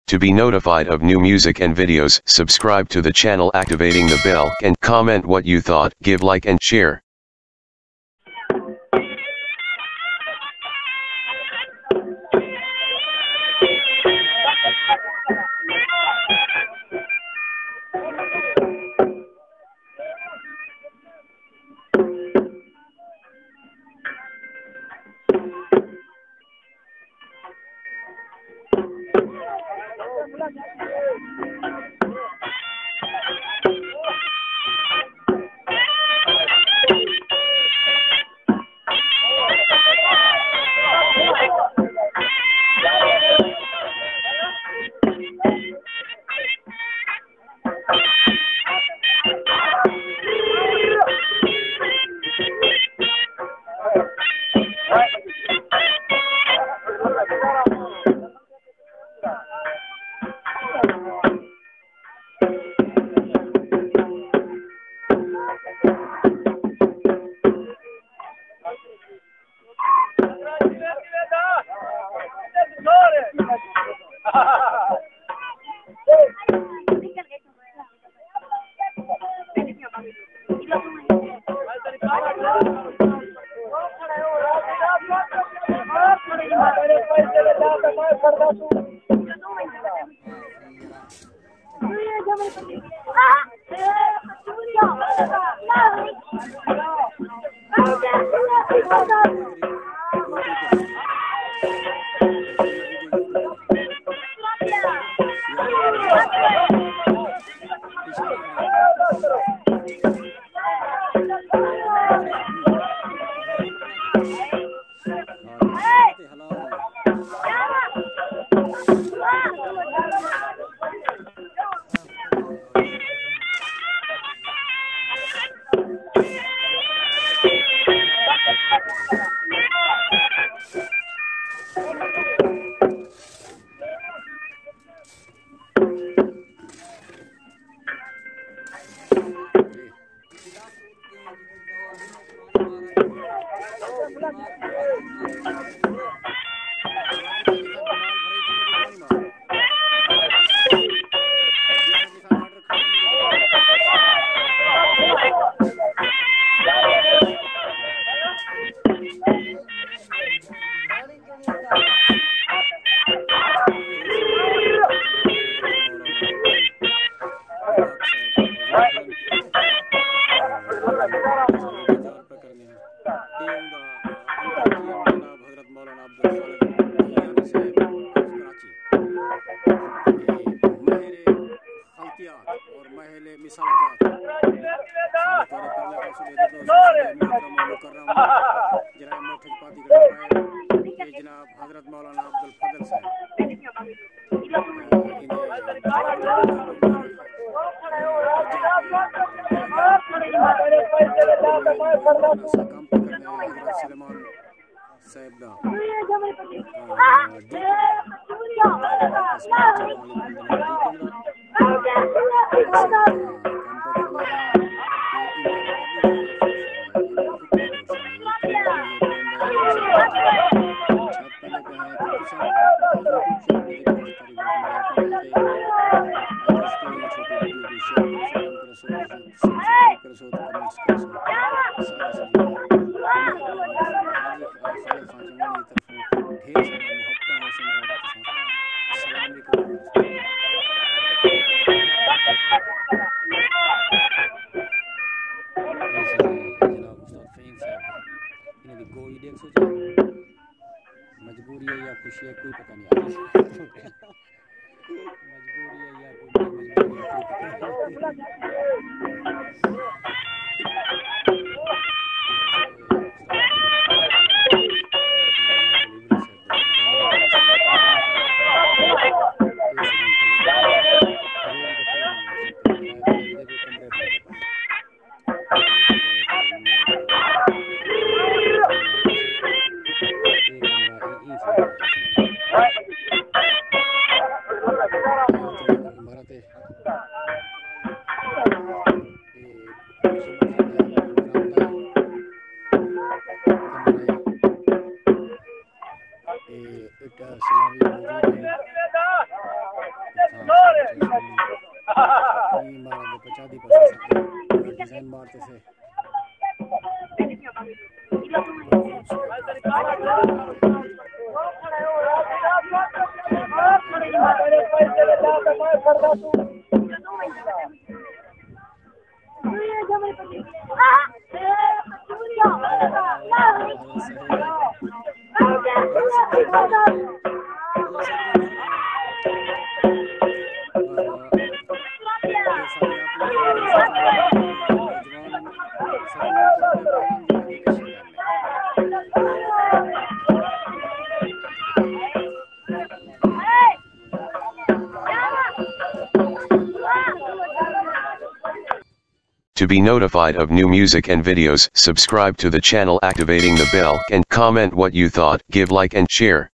To be notified of new music and videos, subscribe to the channel activating the bell and comment what you thought, give like and share. मजबूरी है या खुशी है कोई पता नहीं मजबूरी है या कोई मजबूरी है कोई पता 50 डिजाइन मारते से To be notified of new music and videos, subscribe to the channel activating the bell and comment what you thought, give like and share.